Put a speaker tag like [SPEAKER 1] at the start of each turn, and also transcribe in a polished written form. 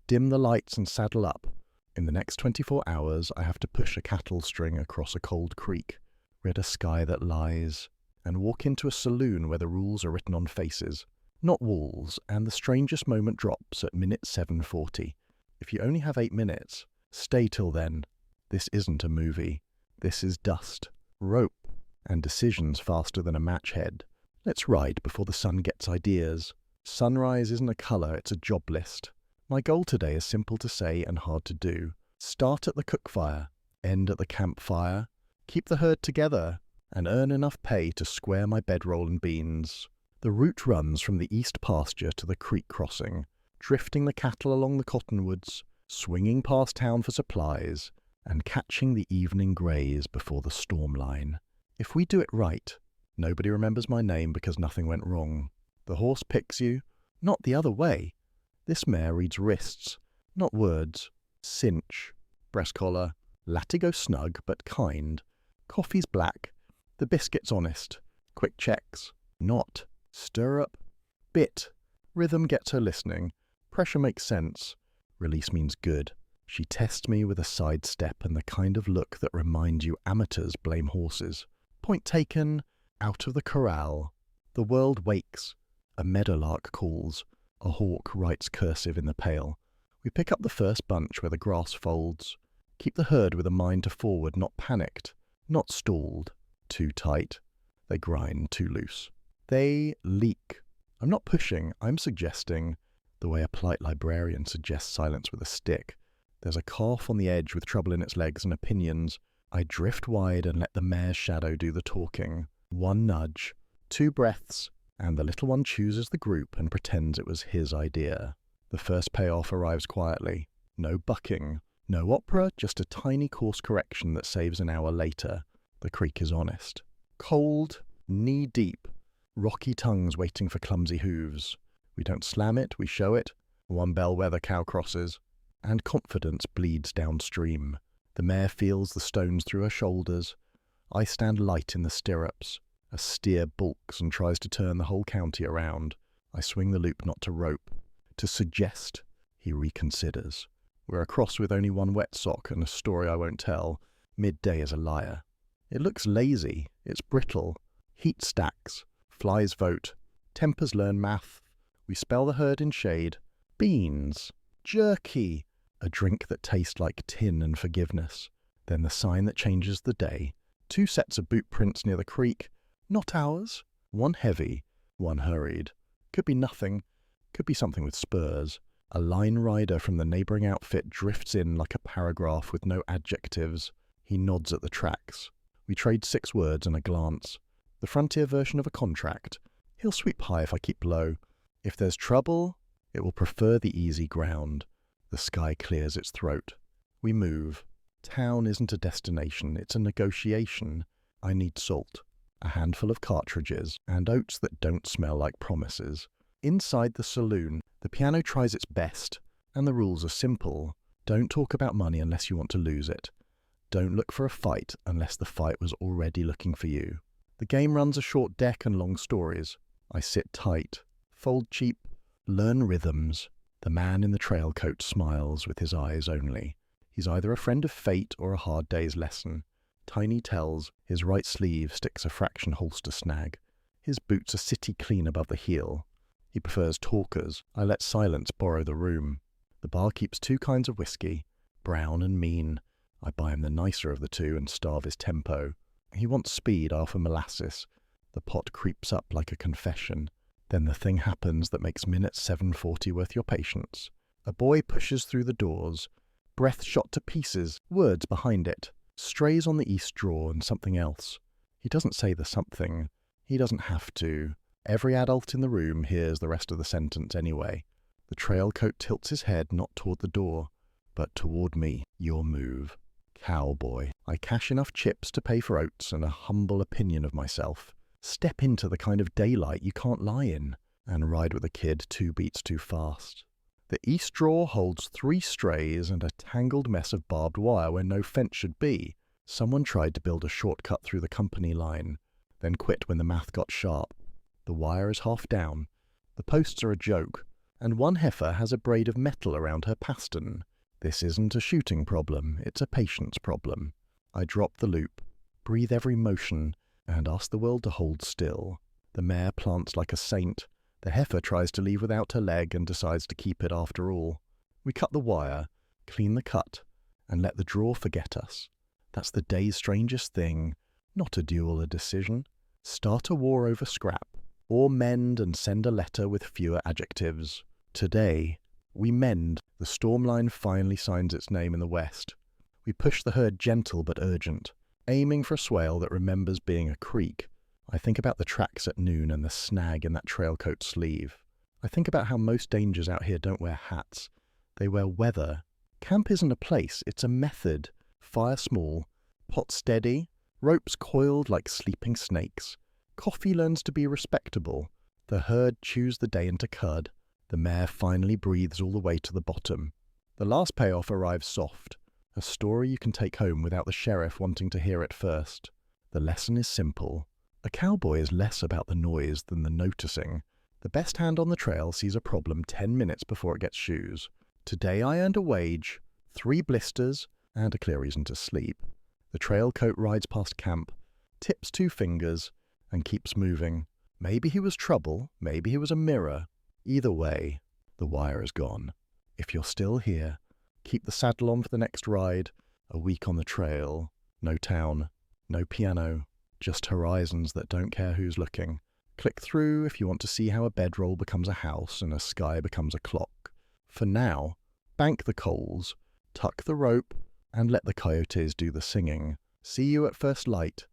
[SPEAKER 1] Dim the lights and saddle up. In the next 24 hours, I have to push a cattle string across a cold creek, rid a sky that lies, and walk into a saloon where the rules are written on faces, not walls, and the strangest moment drops at minute 7:40. If you only have 8 minutes, stay till then. This isn't a movie. This is dust, rope, and decisions faster than a match head. Let's ride before the sun gets ideas. Sunrise isn't a colour, it's a job list. My goal today is simple to say and hard to do. Start at the cook fire, end at the campfire, keep the herd together, and earn enough pay to square my bedroll and beans. The route runs from the east pasture to the creek crossing, drifting the cattle along the cottonwoods, swinging past town for supplies, and catching the evening greys before the storm line. If we do it right, nobody remembers my name because nothing went wrong. The horse picks you, not the other way. This mare reads wrists, not words. Cinch, breast collar, latigo snug but kind. Coffee's black, the biscuit's honest. Quick checks, not. Stirrup, bit. Rhythm gets her listening. Pressure makes sense. Release means good. She tests me with a sidestep and the kind of look that reminds you amateurs blame horses. Point taken, out of the corral. The world wakes. A meadowlark calls. A hawk writes cursive in the pail. We pick up the first bunch where the grass folds. Keep the herd with a mind to forward, not panicked, not stalled. Too tight. They grind too loose. They leak. I'm not pushing, I'm suggesting, the way a polite librarian suggests silence with a stick. There's a calf on the edge with trouble in its legs and opinions. I drift wide and let the mare's shadow do the talking. One nudge, 2 breaths, and the little one chooses the group and pretends it was his idea. The first payoff arrives quietly. No bucking, no opera, just a tiny course correction that saves an hour later. The creek is honest. Cold, knee-deep, rocky tongues waiting for clumsy hooves. We don't slam it, we show it. One bellwether cow crosses, and confidence bleeds downstream. The mare feels the stones through her shoulders. I stand light in the stirrups. A steer bulks and tries to turn the whole county around. I swing the loop not to rope. To suggest, he reconsiders. We're across with only one wet sock and a story I won't tell. Midday is a liar. It looks lazy. It's brittle. Heat stacks. Flies vote. Tempers learn math. We spell the herd in shade. Beans. Jerky. A drink that tastes like tin and forgiveness. Then the sign that changes the day. 2 sets of boot prints near the creek. Not ours. One heavy, one hurried. Could be nothing. Could be something with spurs. A line rider from the neighbouring outfit drifts in like a paragraph with no adjectives. He nods at the tracks. We trade 6 words and a glance. The frontier version of a contract. He'll sweep high if I keep low. If there's trouble, it will prefer the easy ground. The sky clears its throat. We move. Town isn't a destination, it's a negotiation. I need salt, a handful of cartridges, and oats that don't smell like promises. Inside the saloon, the piano tries its best, and the rules are simple. Don't talk about money unless you want to lose it. Don't look for a fight unless the fight was already looking for you. The game runs a short deck and long stories. I sit tight, fold cheap, learn rhythms. The man in the trail coat smiles with his eyes only. He's either a friend of fate or a hard day's lesson. Tiny tells, his right sleeve sticks a fraction holster snag. His boots are city clean above the heel. He prefers talkers. I let silence borrow the room. The bar keeps 2 kinds of whiskey, brown and mean. I buy him the nicer of the 2 and starve his tempo. He wants speed, I offer molasses. The pot creeps up like a confession. Then the thing happens that makes minute 7:40 worth your patience. A boy pushes through the doors, breath shot to pieces, words behind it. Strays on the east drawer and something else. He doesn't say the something. He doesn't have to. Every adult in the room hears the rest of the sentence anyway. The trail coat tilts his head not toward the door, but toward me. Your move. Cowboy. I cash enough chips to pay for oats and a humble opinion of myself. Step into the kind of daylight you can't lie in, and ride with a kid 2 beats too fast. The east drawer holds 3 strays and a tangled mess of barbed wire where no fence should be. Someone tried to build a shortcut through the company line, then quit when the math got sharp. The wire is half down. The posts are a joke. and one heifer has a braid of metal around her pastern. This isn't a shooting problem, it's a patience problem. I drop the loop, breathe every motion, and ask the world to hold still. The mare plants like a saint. The heifer tries to leave without her leg and decides to keep it after all. We cut the wire, clean the cut, and let the draw forget us. That's the day's strangest thing. Not a duel, a decision. Start a war over scrap, or mend and send a letter with fewer adjectives. Today, we mend. The storm line finally signs its name in the west. We push the herd gentle but urgent, aiming for a swale that remembers being a creek. I think about the tracks at noon and the snag in that trailcoat sleeve. I think about how most dangers out here don't wear hats. They wear weather. Camp isn't a place, it's a method. Fire small, pot steady, ropes coiled like sleeping snakes. Coffee learns to be respectable. The herd chews the day into cud. The mare finally breathes all the way to the bottom. The last payoff arrives soft. A story you can take home without the sheriff wanting to hear it first. The lesson is simple. A cowboy is less about the noise than the noticing. The best hand on the trail sees a problem 10 minutes before it gets shoes. Today I earned a wage, 3 blisters, and a clear reason to sleep. The trail coat rides past camp, tips 2 fingers, and keeps moving. Maybe he was trouble, maybe he was a mirror. Either way, the wire is gone. If you're still here, keep the saddle on for the next ride. A week on the trail. No town, no piano, just horizons that don't care who's looking. Click through if you want to see how a bedroll becomes a house and a sky becomes a clock. For now, bank the coals, tuck the rope, and let the coyotes do the singing. See you at first light.